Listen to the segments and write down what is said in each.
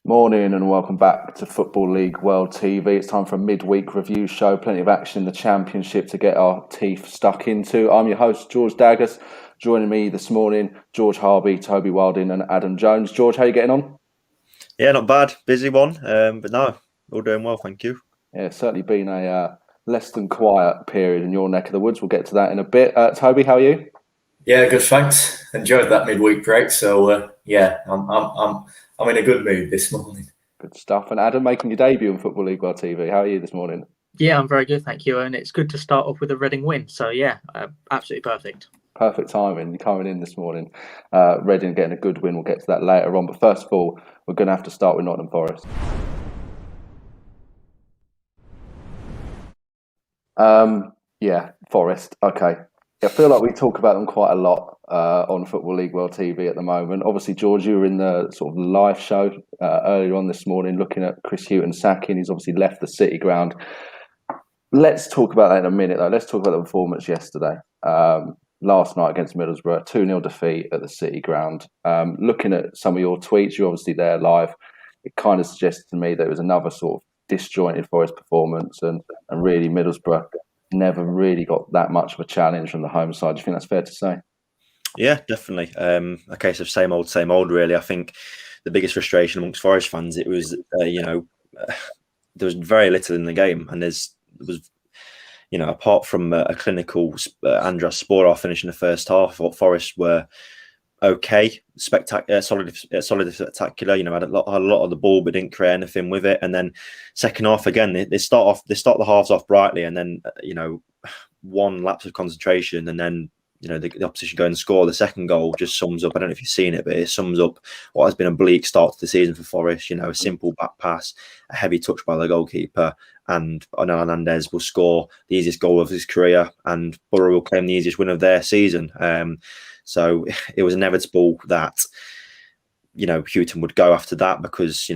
Morning and welcome back to Football League World TV. It's time for a midweek review show. Plenty of action in the Championship to get our teeth stuck into. I'm your host, George Dagless. Joining me this morning, George Harbey, Toby Wilding and Adam Jones. George, how are you getting on? Yeah, not bad. Busy one, but no, all doing well, thank you. Yeah, it's certainly been a less than quiet period in your neck of the woods. We'll get to that in a bit. Toby, how are you? Yeah, good, thanks. Enjoyed that midweek break. So I'm in a good mood this morning. Good stuff. And Adam, making your debut on Football League World TV. How are you this morning? Yeah, I'm very good, thank you. And it's good to start off with a Reading win. So yeah, absolutely perfect. Perfect timing. You're coming in this morning. Reading getting a good win. We'll get to that later on. But first of all, we're going to have to start with Nottingham Forest. Forest. Okay. I feel like we talk about them quite a lot on Football League World TV at the moment. Obviously, George, you were in the sort of live show earlier on this morning looking at Chris Hughton sacking. He's obviously left the City ground. Let's talk about that in a minute, though. Let's talk about the performance yesterday. Last night against Middlesbrough, 2-0 defeat at the City ground. Looking at some of your tweets, you're obviously there live. It kind of suggested to me that it was another sort of disjointed Forest performance and really Middlesbrough never really got that much of a challenge from the home side. Do you think that's fair to say? Yeah, definitely. A case of same old, really. I think the biggest frustration amongst Forest fans, it was, there was very little in the game. And there was, apart from a clinical Andras Sporar finishing the first half, I thought Forest were okay, spectacular, solid, spectacular. Had a lot of the ball, but didn't create anything with it. And then second half again, they start the halves off brightly, and then one lapse of concentration, and then the opposition go and score. The second goal just sums up. I don't know if you've seen it, but it sums up what has been a bleak start to the season for Forest. A simple back pass, a heavy touch by the goalkeeper, and Onel Hernandez will score the easiest goal of his career, and Borough will claim the easiest win of their season. So it was inevitable that, Hughton would go after that because,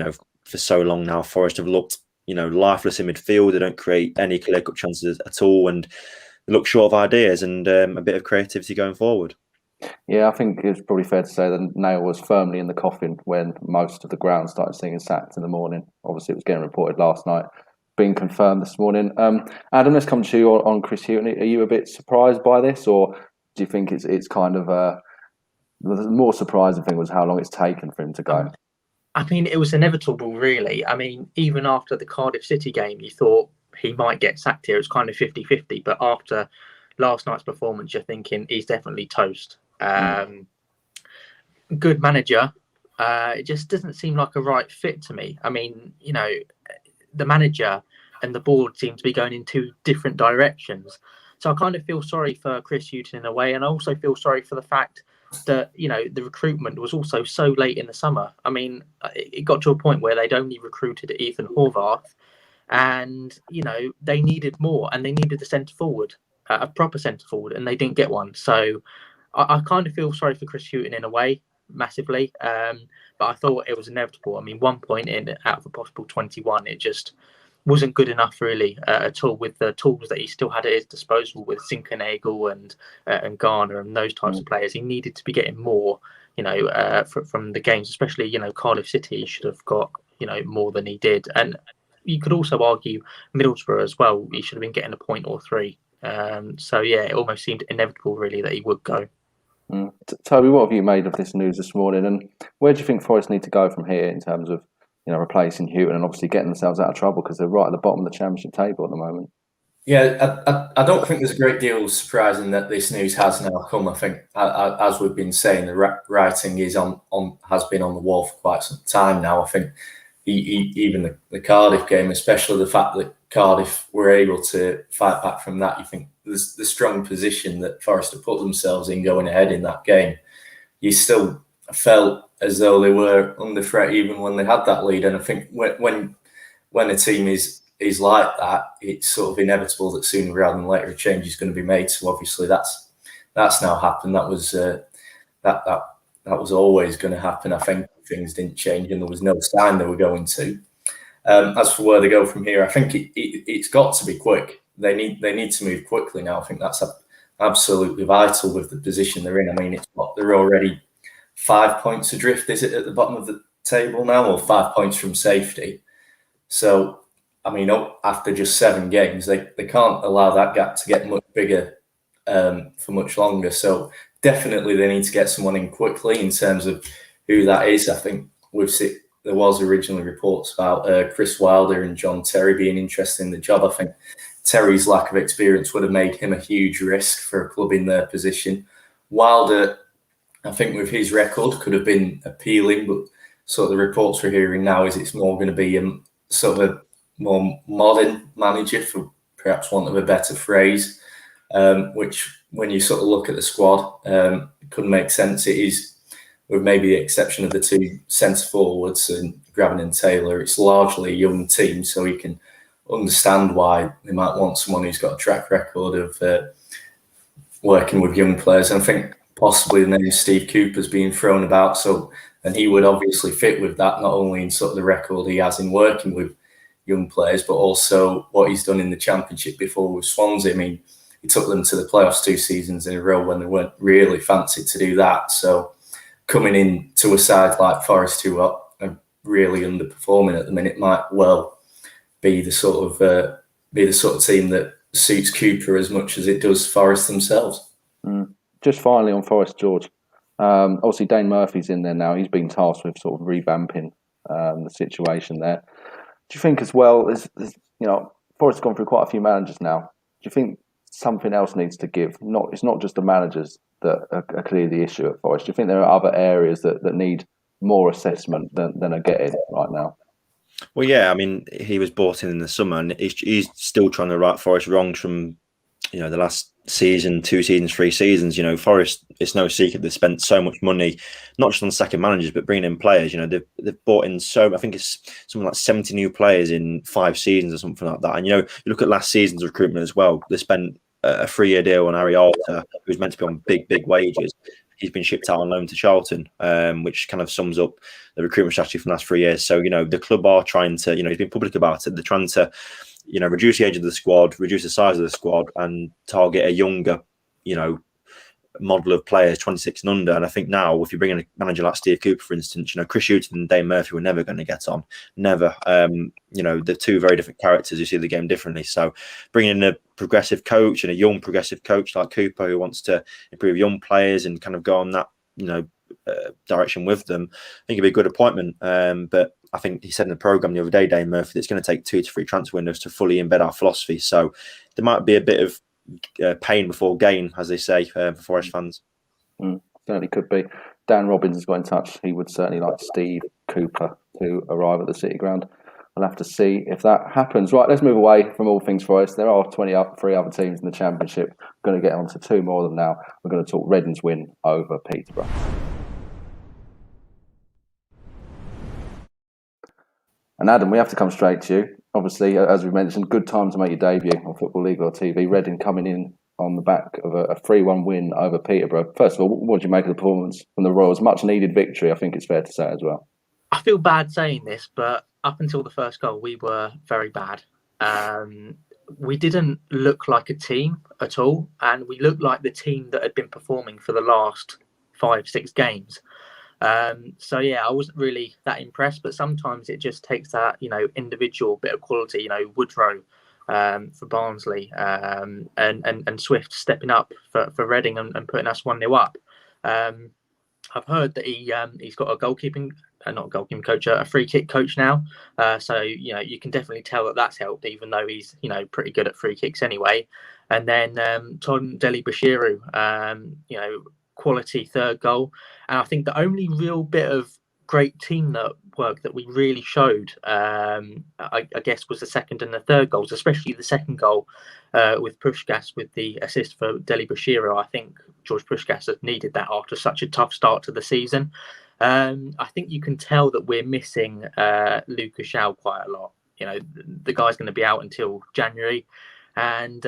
for so long now, Forest have looked, lifeless in midfield. They don't create any clear-cut chances at all, and they look short of ideas and a bit of creativity going forward. Yeah, I think it's probably fair to say the nail was firmly in the coffin when most of the ground started seeing sacked in the morning. Obviously, it was getting reported last night, being confirmed this morning. Adam, let's come to you on Chris Hughton. Are you a bit surprised by this, or do you think it's kind of the more surprising thing was how long it's taken for him to go? I mean, it was inevitable, really. I mean, even after the Cardiff City game, you thought he might get sacked here. It was kind of 50-50. But after last night's performance, you're thinking he's definitely toast. Good manager. It just doesn't seem like a right fit to me. I mean, the manager and the board seem to be going in two different directions. So I kind of feel sorry for Chris Hughton in a way, and I also feel sorry for the fact that the recruitment was also so late in the summer. I mean, it got to a point where they'd only recruited Ethan Horvath, and they needed more, and they needed a centre forward, a proper centre forward, and they didn't get one. So I kind of feel sorry for Chris Hughton in a way, massively. But I thought it was inevitable. I mean, 1 point in out of a possible 21, it just wasn't good enough really at all with the tools that he still had at his disposal with Zinchenko and Garner and those types of players. He needed to be getting more, from the games, especially, Cardiff City. He should have got, more than he did. And you could also argue Middlesbrough as well. He should have been getting a point or three. So yeah, it almost seemed inevitable really that he would go. Toby, what have you made of this news this morning? And where do you think Forest need to go from here in terms of replacing Hughton and obviously getting themselves out of trouble because they're right at the bottom of the Championship table at the moment? Yeah, I don't think there's a great deal surprising that this news has now come. I think, as we've been saying, the writing has been on the wall for quite some time now. I think even the Cardiff game, especially the fact that Cardiff were able to fight back from that, you think the strong position that Forest have put themselves in going ahead in that game, you still felt as though they were under threat even when they had that lead. And I think when a team is like that, it's sort of inevitable that sooner rather than later a change is going to be made. So obviously that's now happened. That was that was always going to happen. I think things didn't change and there was no sign they were going to. As for where they go from here, I think it's got to be quick. They need to move quickly now. I think that's absolutely vital with the position they're in. I mean, they're already 5 points adrift, is it, at the bottom of table now, or 5 points from safety. So, I mean, after just 7 games, they can't allow that gap to get much bigger for much longer. So definitely they need to get someone in quickly. In terms of who that is, I think there was originally reports about Chris Wilder and John Terry being interested in the job. I think Terry's lack of experience would have made him a huge risk for a club in their position. Wilder, I think with his record, could have been appealing, but sort of the reports we're hearing now is it's more going to be sort of a more modern manager, for perhaps want of a better phrase, which when you sort of look at the squad, couldn't make sense. It is, with maybe the exception of the 2 centre forwards and Graven and Taylor, it's largely a young team, so you can understand why they might want someone who's got a track record of working with young players. And I think possibly the name Steve Cooper's being thrown about, and he would obviously fit with that, not only in sort of the record he has in working with young players, but also what he's done in the Championship before with Swansea. I mean, he took them to the playoffs 2 seasons in a row when they weren't really fancied to do that. So coming in to a side like Forest, who are really underperforming at the minute, might well be the sort of team that suits Cooper as much as it does Forest themselves. Just finally on Forest, George. Obviously, Dane Murphy's in there now. He's been tasked with sort of revamping the situation there. Do you think as well, Forest has gone through quite a few managers now. Do you think something else needs to give? It's not just the managers that are clearly the issue at Forest. Do you think there are other areas that need more assessment than are getting right now? Well, yeah, I mean, he was brought in the summer, and he's still trying to right Forest wrongs from, the last season, 2 seasons, 3 seasons. Forest, it's no secret they spent so much money, not just on second managers, but bringing in players. They've brought in I think it's something like 70 new players in 5 seasons or something like that. And, you look at last season's recruitment as well. They spent a 3-year deal on Arialta, who's meant to be on big wages. He's been shipped out on loan to Charlton, which kind of sums up the recruitment strategy from the last 3 years. So, the club are trying to, he's been public about it. They're trying to, reduce the age of the squad, reduce the size of the squad, and target a younger, model of players, 26 and under. And I think now, if you bring in a manager like Steve Cooper, for instance, Chris Hughton and Dane Murphy were never going to get on. Never. They're 2 very different characters who see the game differently. So bringing in a progressive coach and a young progressive coach like Cooper, who wants to improve young players and kind of go on that, direction with them, I think it'd be a good appointment. But I think he said in the programme the other day, Dane Murphy, that it's going to take 2 to 3 transfer windows to fully embed our philosophy. So there might be a bit of pain before gain, as they say, for Forest fans. Certainly could be. Dan Robbins has got in touch. He would certainly like Steve Cooper to arrive at the City Ground. We'll have to see if that happens. Right, let's move away from all things Forest. There are 23 other teams in the Championship. We're going to get on to 2 more of them now. We're going to talk Reading's win over Peterborough. And Adam, we have to come straight to you. Obviously, as we mentioned, good time to make your debut on Football League or TV. Reading coming in on the back of a 3-1 win over Peterborough. First of all, what did you make of the performance from the Royals? Much needed victory, I think it's fair to say as well. I feel bad saying this, but up until the first goal, we were very bad. We didn't look like a team at all, and we looked like the team that had been performing for the last 5-6 games. So yeah, I wasn't really that impressed, but sometimes it just takes that, individual bit of quality, Woodrow for Barnsley and Swift stepping up for Reading and putting us 1-0 up. I've heard that he's got a goalkeeping, not a goalkeeping coach, a free kick coach now. So, you can definitely tell that that's helped, even though he's, pretty good at free kicks anyway. And then Tom Deli-Bashiru, quality 3rd goal. And I think the only real bit of great team work that we really showed, I guess, was the 2nd and the 3rd goals, especially the 2nd goal with Pushkas with the assist for Deli-Bashiru. I think George Pushkas has needed that after such a tough start to the season. I think you can tell that we're missing Lucas Shaw quite a lot. The guy's going to be out until January. And,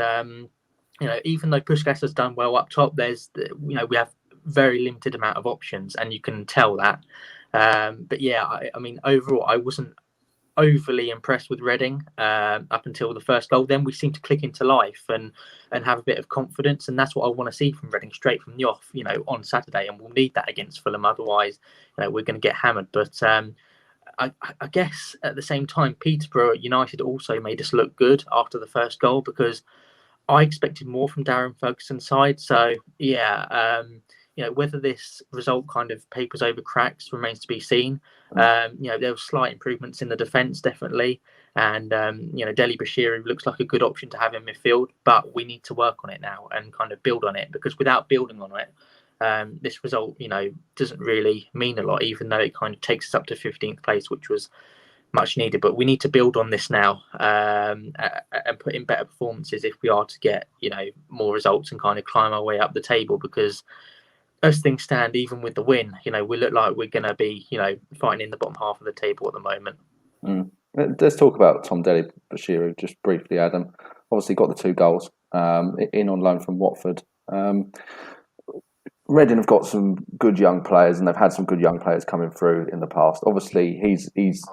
even though Pushkas has done well up top, we have very limited amount of options, and you can tell that. But yeah, I mean, overall, I wasn't overly impressed with Reading up until the first goal. Then we seem to click into life and have a bit of confidence, and that's what I want to see from Reading straight from the off, on Saturday. And we'll need that against Fulham, otherwise, we're going to get hammered. But I guess at the same time, Peterborough United also made us look good after the first goal, because I expected more from Darren Ferguson's side. So yeah. Whether this result kind of papers over cracks remains to be seen. There were slight improvements in the defence, definitely. And, Deli Bashiru looks like a good option to have in midfield, but we need to work on it now and kind of build on it, because without building on it, this result, doesn't really mean a lot, even though it kind of takes us up to 15th place, which was much needed. But we need to build on this now and put in better performances if we are to get, more results and kind of climb our way up the table, because as things stand, even with the win, we look like we're going to be, fighting in the bottom half of the table at the moment. Let's talk about Tom Deli Bashiru just briefly, Adam. Obviously got the 2 goals in on loan from Watford. Reading have got some good young players, and they've had some good young players coming through in the past. Obviously, he's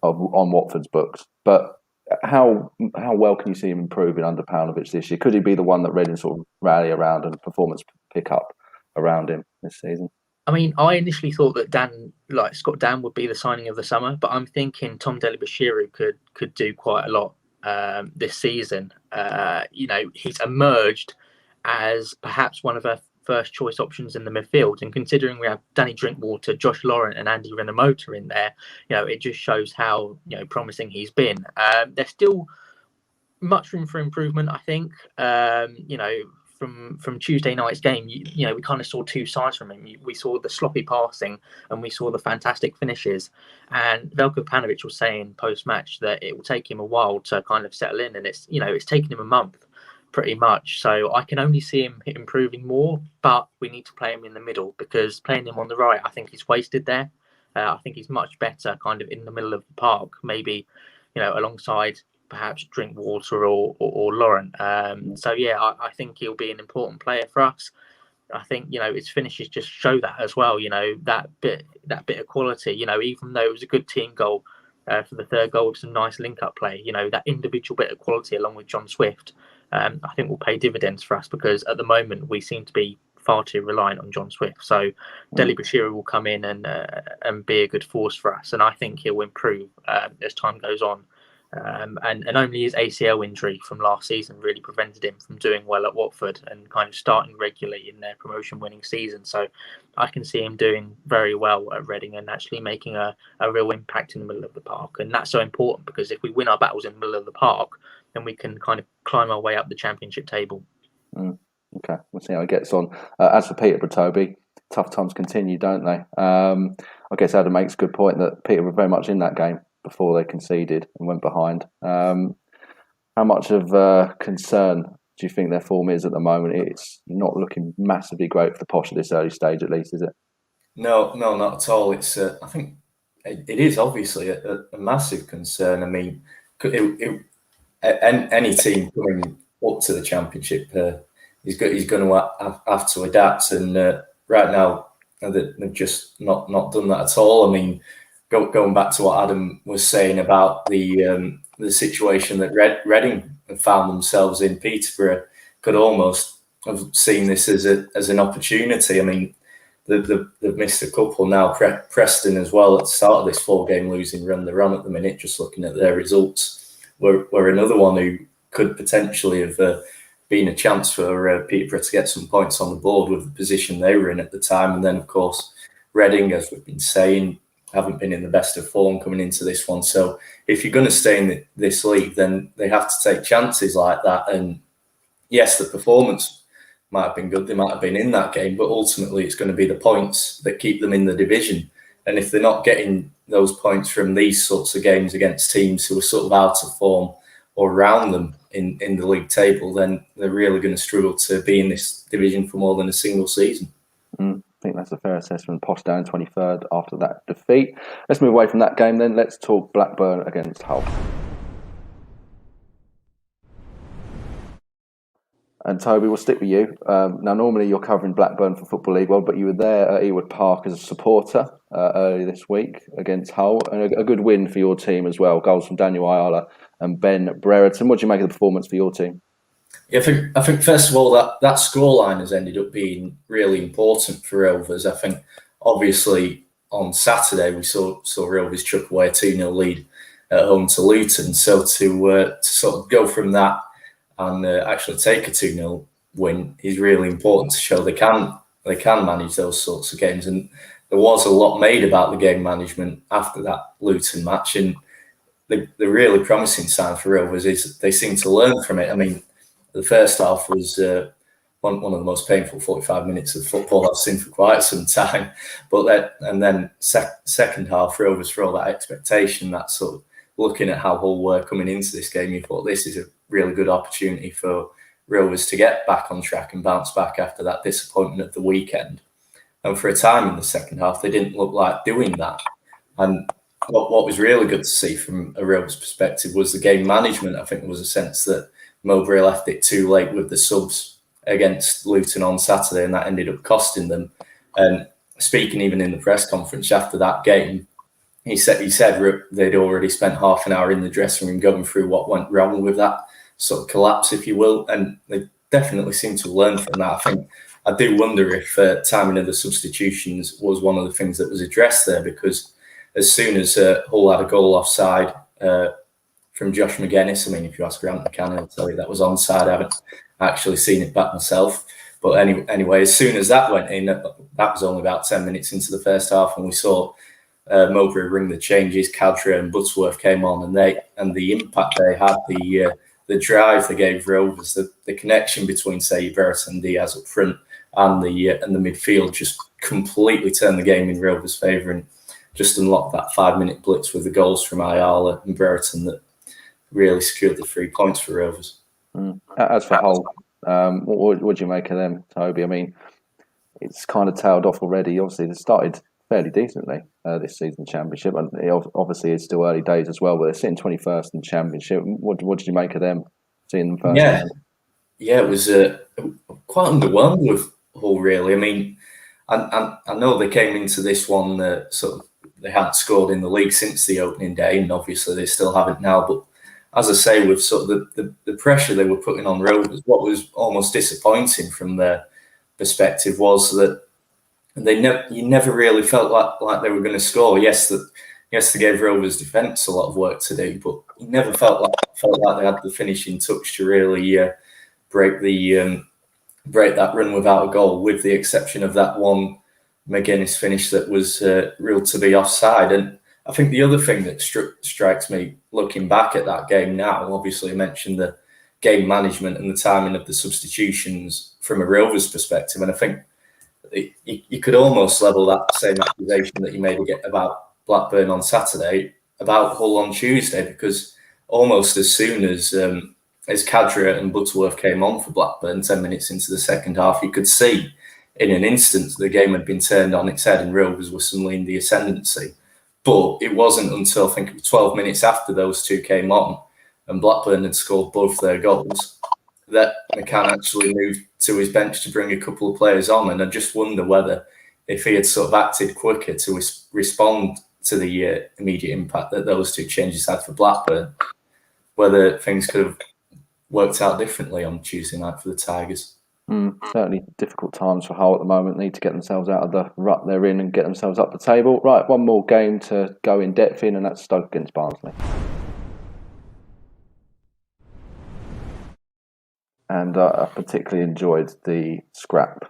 on Watford's books, but how well can you see him improving under Paunovic this year? Could he be the one that Reading sort of rally around and performance pick up around him this season? I mean, I initially thought that Scott Dan would be the signing of the summer, but I'm thinking Tom Deli Bashiru could do quite a lot this season. He's emerged as perhaps one of our first choice options in the midfield, and considering we have Danny Drinkwater, Josh Laurent and Andy Renomota in there, it just shows how promising he's been. There's still much room for improvement, I think. From Tuesday night's game, we kind of saw 2 sides from him. We saw the sloppy passing and we saw the fantastic finishes. And Veljko Paunovic was saying post-match that it will take him a while to kind of settle in, and it's taken him a month pretty much. So I can only see him improving more, but we need to play him in the middle, because playing him on the right, I think he's wasted there. I think he's much better kind of in the middle of the park, maybe alongside perhaps Drinkwater or Laurent. So yeah, I think he'll be an important player for us. I think his finishes just show that as well. That bit of quality. Even though it was a good team goal for the 3rd goal, some nice link-up play. that individual bit of quality along with John Swift, I think will pay dividends for us, because at the moment we seem to be far too reliant on John Swift. So Deli Bashiru will come in and be a good force for us, and I think he'll improve as time goes on. And only his ACL injury from last season really prevented him from doing well at Watford and kind of starting regularly in their promotion-winning season. So I can see him doing very well at Reading and actually making a real impact in the middle of the park. And that's so important, because if we win our battles in the middle of the park, then we can kind of climb our way up the Championship table. Okay, we'll see how it gets on. As for Peterborough, Toby, tough times continue, don't they? I guess Adam makes a good point that Peterborough were very much in that game before they conceded and went behind. How much of concern do you think their form is at the moment? It's not looking massively great for the Posh at this early stage, at least, is it? No, not at all. It's I think it is obviously a massive concern. I mean, any team coming up to the Championship is going to have to adapt, and right now they've just not done that at all. I mean, going back to what Adam was saying about the situation that Reading have found themselves in, Peterborough could almost have seen this as an opportunity. I mean, they've missed a couple now. Preston as well at the start of this 4-game losing run they're on at the minute. Just looking at their results, were another one who could potentially have been a chance for Peterborough to get some points on the board with the position they were in at the time. And then, of course, Reading, as we've been saying, haven't been in the best of form coming into this one. So if you're going to stay in this league, then they have to take chances like that. And yes, the performance might have been good. They might have been in that game, but ultimately it's going to be the points that keep them in the division. And if they're not getting those points from these sorts of games against teams who are sort of out of form or around them in the league table, then they're really going to struggle to be in this division for more than a single season. I think that's a fair assessment. Posh down 23rd after that defeat. Let's move away from that game then. Let's talk Blackburn against Hull. And Toby, we'll stick with you. Now, normally you're covering Blackburn for Football League World, but you were there at Ewood Park as a supporter earlier this week against Hull, and a good win for your team as well. Goals from Daniel Ayala and Ben Brereton. What do you make of the performance for your team? Yeah, I think first of all that scoreline has ended up being really important for Rovers. I think obviously on Saturday we saw Rovers chuck away a 2-0 lead at home to Luton. So to sort of go from that and actually take a 2-0 win is really important to show they can manage those sorts of games. And there was a lot made about the game management after that Luton match, and the really promising sign for Rovers is they seem to learn from it. I mean, the first half was one of the most painful 45 minutes of football I've seen for quite some time. But then second half, Rovers, for all that expectation, that sort of looking at how Hull were coming into this game, you thought this is a really good opportunity for Rovers to get back on track and bounce back after that disappointment of the weekend. And for a time in the second half, they didn't look like doing that. And what was really good to see from a Rovers perspective was the game management. I think there was a sense that Mowbray left it too late with the subs against Luton on Saturday, and that ended up costing them. And speaking even in the press conference after that game, he said they'd already spent half an hour in the dressing room going through what went wrong with that sort of collapse, if you will, and they definitely seem to learn from that. I do wonder if timing of the substitutions was one of the things that was addressed there, because as soon as Hull had a goal offside from Josh McGuinness, I mean, if you ask Grant McCann, he'll tell you that was onside. I haven't actually seen it back myself. But anyway, as soon as that went in, that was only about 10 minutes into the first half, and we saw Mowbray ring the changes. Cadre and Butterworth came on, and the impact they had, the drive they gave Rovers, the connection between, say, Brereton and Diaz up front and the midfield just completely turned the game in Rovers' favour and just unlocked that 5-minute blitz with the goals from Ayala and Brereton that really secured the 3 points for Rovers. As for Hull, what do you make of them, Toby? I mean, it's kind of tailed off already. Obviously, they started fairly decently this season Championship, and it obviously is still early days as well, but they're sitting 21st in the Championship. What did you make of them, seeing them first? Yeah, it was quite underwhelmed with Hull, really. I mean, I know they came into this one sort of, they hadn't scored in the league since the opening day, and obviously they still haven't now, but as I say, with sort of the pressure they were putting on Rovers, what was almost disappointing from their perspective was that you never really felt like they were going to score. Yes, they gave Rovers' defence a lot of work to do, but you never felt like they had the finishing touch to really break that run without a goal, with the exception of that one McGuinness finish that was ruled to be offside. And I think the other thing that strikes me looking back at that game now, obviously I mentioned the game management and the timing of the substitutions from a Rovers perspective, and I think you could almost level that same accusation that you made about Blackburn on Saturday about Hull on Tuesday, because almost as soon as Cadre and Butterworth came on for Blackburn 10 minutes into the second half, you could see in an instant the game had been turned on its head and Rovers were suddenly in the ascendancy. But it wasn't until I think 12 minutes after those two came on and Blackburn had scored both their goals that McCann actually moved to his bench to bring a couple of players on. And I just wonder whether if he had sort of acted quicker to respond to the immediate impact that those two changes had for Blackburn, whether things could have worked out differently on Tuesday night for the Tigers. Certainly difficult times for Hull at the moment. Need to get themselves out of the rut they're in and get themselves up the table. Right, one more game to go in depth in, and that's Stoke against Barnsley. And I particularly enjoyed the scrap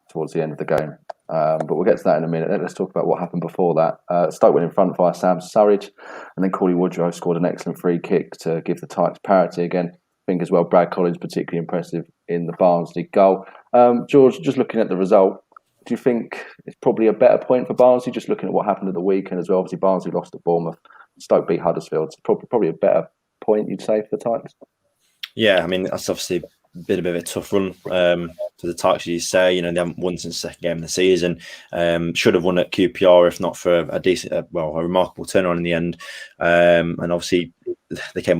towards the end of the game. But we'll get to that in a minute. Let's talk about what happened before that. Stoke went in front via Sam Surridge, and then Cauley Woodrow scored an excellent free kick to give the Tykes parity again. I think as well, Brad Collins particularly impressive in the Barnsley goal. George, just looking at the result, do you think it's probably a better point for Barnsley, just looking at what happened at the weekend as well? Obviously, Barnsley lost at Bournemouth, Stoke beat Huddersfield. It's probably a better point, you'd say, for the Tykes? Yeah, I mean, that's obviously been a bit of a tough run for the Tykes, as you say. You know, they haven't won since the second game of the season. Should have won at QPR if not for a decent, a remarkable turnaround in the end. And obviously, they came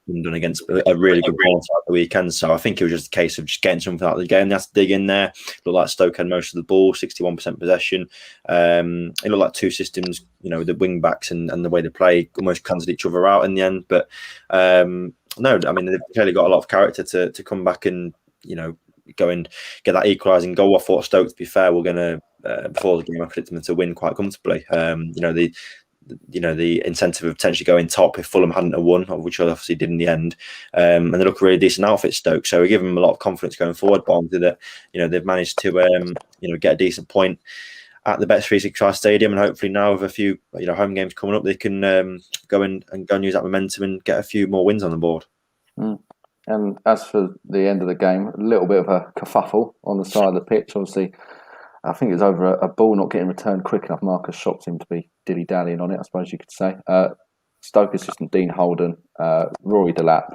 undone against a really good Bournemouth at the weekend. So I think it was just a case of just getting something out of the game. They had to dig in there. Looked like Stoke had most of the ball, 61% possession. It looked like two systems, you know, the wing backs and the way they play almost cancelled each other out in the end. But no, I mean, they've clearly got a lot of character to come back and, you know, go and get that equalising goal. I thought Stoke, to be fair, were going to, before the game, I predicted them to win quite comfortably. The incentive of potentially going top if Fulham hadn't have won, which obviously did in the end. And they look a really decent outfit, Stoke. So we give them a lot of confidence going forward. But obviously that, you know, they've managed to, get a decent point at the Bet365 Stadium, and hopefully now with a few, home games coming up, they can go and use that momentum and get a few more wins on the board. And as for the end of the game, a little bit of a kerfuffle on the side of the pitch. Obviously, I think it was over a ball not getting returned quick enough. Marcus Schopp seemed to be dilly-dallying on it, I suppose you could say. Stoke assistant Dean Holden, Rory Delap,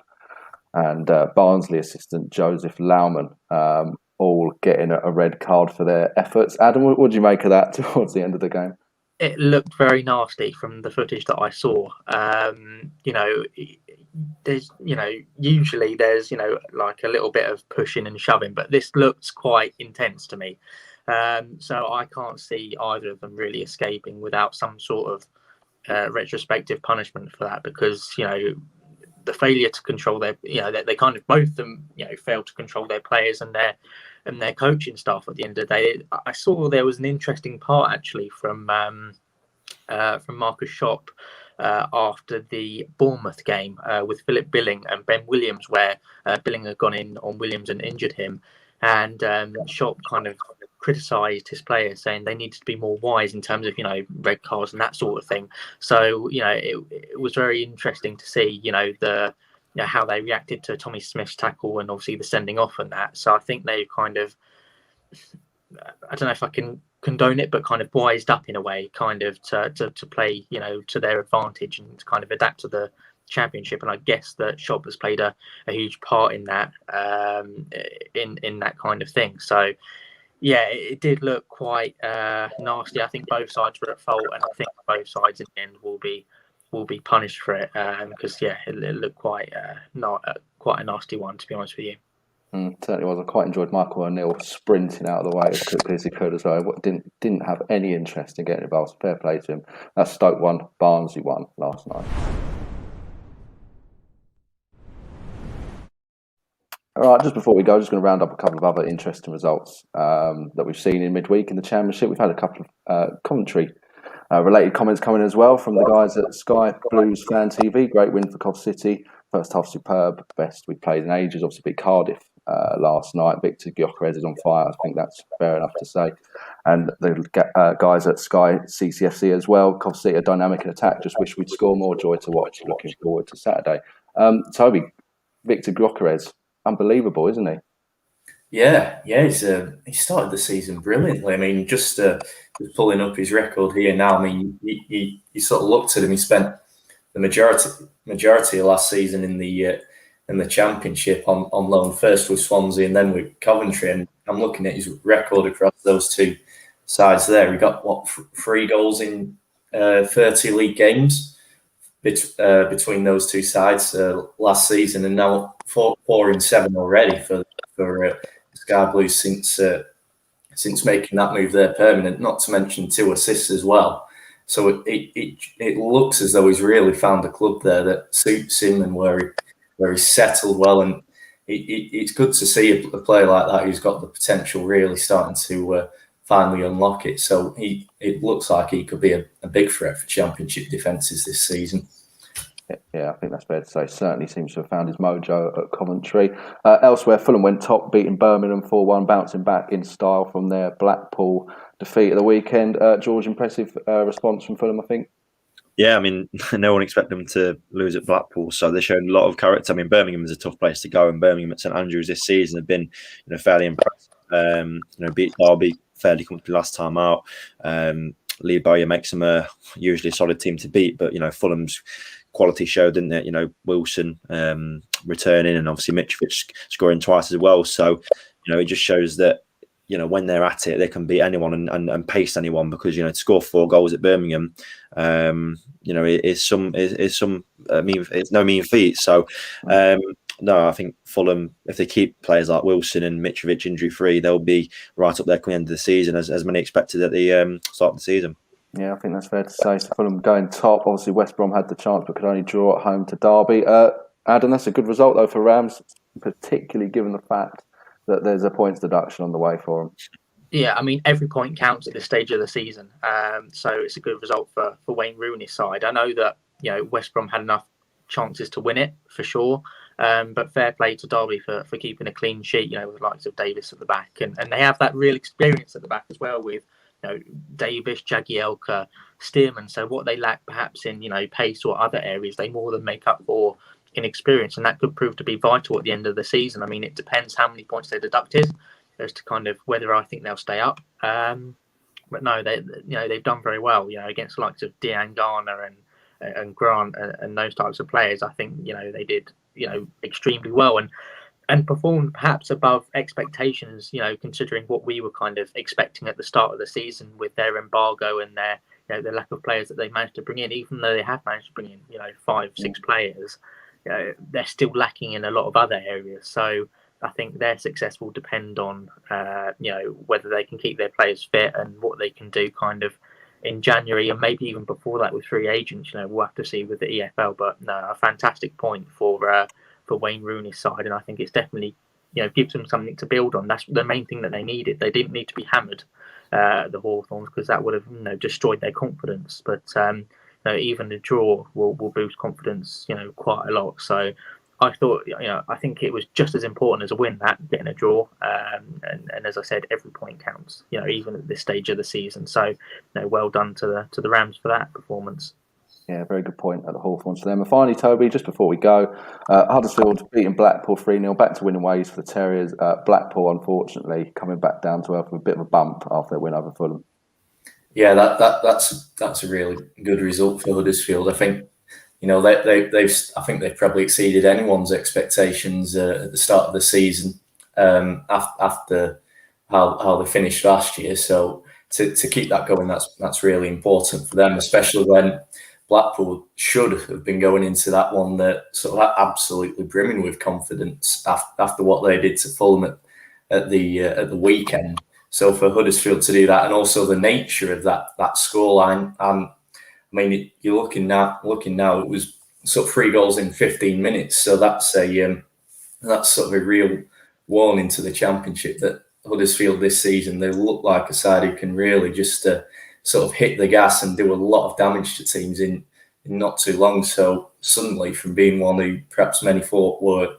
and Barnsley assistant Joseph Laumann, all getting a red card for their efforts. Adam, what do you make of that towards the end of the game? It looked very nasty from the footage that I saw. Usually there's, like a little bit of pushing and shoving, but this looks quite intense to me. So I can't see either of them really escaping without some sort of retrospective punishment for that, because, the failure to control their, they kind of, both of them, failed to control their players and their coaching staff at the end of the day. I saw there was an interesting part actually from Marcus Schopp after the Bournemouth game with Philip Billing and Ben Williams, where Billing had gone in on Williams and injured him, and Schopp kind of criticised his players, saying they needed to be more wise in terms of red cards and that sort of thing. So it was very interesting to see how they reacted to Tommy Smith's tackle and obviously the sending off and that. So I think they kind of, I don't know if I can condone it, but kind of wised up in a way, kind of to play to their advantage and to kind of adapt to the Championship. And I guess that Schopp has played a huge part in that, in that kind of thing. So yeah, it did look quite nasty. I think both sides were at fault, and I think both sides in the end will be punished for it, because it looked quite a nasty one, to be honest with you. Certainly was. I quite enjoyed Michael O'Neill sprinting out of the way as quickly as he could as well. Didn't have any interest in getting involved. Fair play to him. That's Stoke won, Barnsley won last night. All right, just before we go, just going to round up a couple of other interesting results that we've seen in midweek in the Championship. We've had a couple of commentary related comments coming as well from the guys at Sky Blues Fan TV. Great win for Cov City. First half superb, best we played in ages. Obviously beat Cardiff last night. Victor Gyökeres is on fire. I think that's fair enough to say. And the guys at Sky CCFC as well. Cov City, a dynamic in attack. Just wish we'd score more. Joy to watch. Looking forward to Saturday. Toby, Victor Gyökeres, unbelievable, isn't he? Yeah, he started the season brilliantly. I mean, just pulling up his record here now. I mean, you sort of looked at him. He spent the majority of last season in the Championship on loan, first with Swansea and then with Coventry. And I'm looking at his record across those two sides there. He got 3 goals in 30 league games between those two sides last season, and now 4 in 7 already for Sky Blues since making that move there permanent. Not to mention 2 assists as well. So it looks as though he's really found a club there that suits him and where he's settled well. And it's good to see a player like that who's got the potential really starting to finally unlock it. So it looks like he could be a big threat for Championship defences this season. Yeah, I think that's fair to say. Certainly seems to have found his mojo at Coventry. Elsewhere, Fulham went top, beating Birmingham 4-1, bouncing back in style from their Blackpool defeat at the weekend. George, impressive response from Fulham, I think. Yeah, I mean, no one expected them to lose at Blackpool, so they showed a lot of character. I mean, Birmingham is a tough place to go, and Birmingham at St Andrews this season have been, fairly impressive. Beat Derby fairly comfortably last time out. Lee Bowyer makes them usually a solid team to beat, but Fulham's quality showed, didn't it? Wilson, returning, and obviously Mitrovic scoring twice as well. So, it just shows that, when they're at it, they can beat anyone and pace anyone, because, to score 4 goals at Birmingham, it's no mean feat. So, no, I think Fulham, if they keep players like Wilson and Mitrovic injury free, they'll be right up there coming end of the season, as many expected at the start of the season. Yeah, I think that's fair to say. So Fulham going top. Obviously, West Brom had the chance but could only draw at home to Derby. Adam, that's a good result though for Rams, particularly given the fact that there's a points deduction on the way for them. Yeah, I mean, every point counts at this stage of the season. So it's a good result for Wayne Rooney's side. I know that, West Brom had enough chances to win it, for sure. But fair play to Derby for keeping a clean sheet, with the likes of Davis at the back. And they have that real experience at the back as well with, Davis, Jagielka, Stearman. So what they lack perhaps in, pace or other areas, they more than make up for in experience. And that could prove to be vital at the end of the season. I mean, it depends how many points they deducted as to kind of whether I think they'll stay up. But no, they've done very well, against the likes of Dean Garner and Grant and those types of players. I think, they did, extremely well and performed perhaps above expectations, considering what we were kind of expecting at the start of the season with their embargo and their, the lack of players that they managed to bring in. Even though they have managed to bring in, 5-6 players, they're still lacking in a lot of other areas. So I think their success will depend on, whether they can keep their players fit and what they can do kind of in January, and maybe even before that with free agents. We'll have to see with the EFL. But no, a fantastic point for Wayne Rooney's side, and I think it's definitely, gives them something to build on. That's the main thing that they needed. They didn't need to be hammered, the Hawthorns, because that would have destroyed their confidence. But even the draw will boost confidence, quite a lot. So I thought, I think it was just as important as a win, that getting a draw. And as I said, every point counts, even at this stage of the season. So, well done to the Rams for that performance. Yeah, very good point at the Hawthorns for them. And finally, Toby, just before we go, Huddersfield beating Blackpool 3-0, back to winning ways for the Terriers. Blackpool, unfortunately, coming back down to earth with a bit of a bump after their win over Fulham. Yeah, that's a really good result for Huddersfield. I think, they've probably exceeded anyone's expectations at the start of the season, after how they finished last year. So to keep that going, that's really important for them, especially when Blackpool should have been going into that one that sort of absolutely brimming with confidence after what they did to Fulham at the weekend. So for Huddersfield to do that, and also the nature of that scoreline, I mean, you're looking now, it was sort of 3 goals in 15 minutes. So that's sort of a real warning to the Championship that Huddersfield this season, they look like a side who can really just sort of hit the gas and do a lot of damage to teams in not too long. So suddenly, from being one who perhaps many thought were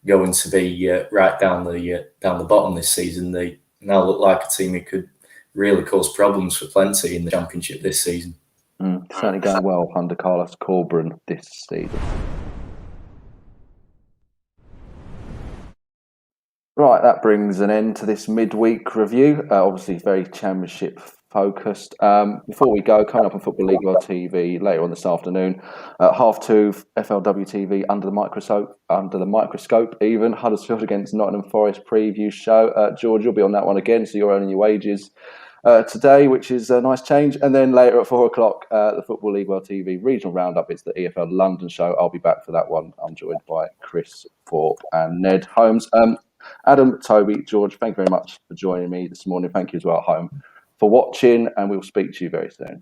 going to be right down the bottom this season, they now look like a team who could really cause problems for plenty in the Championship this season. Certainly going well under Carlos Corberán this season. Right, that brings an end to this midweek review. Obviously, very Championship focused. Before we go, coming up on Football League World TV later on this afternoon, 2:30 FLW TV under the microscope. Even Huddersfield against Nottingham Forest preview show. George, you'll be on that one again, so you're earning your wages today, which is a nice change. And then later at 4:00, the Football League World TV regional roundup. It's the EFL London show. I'll be back for that one. I'm joined by Chris Thorpe and Ned Holmes. Adam, Toby, George, thank you very much for joining me this morning. Thank you as well at home for watching, and we'll speak to you very soon.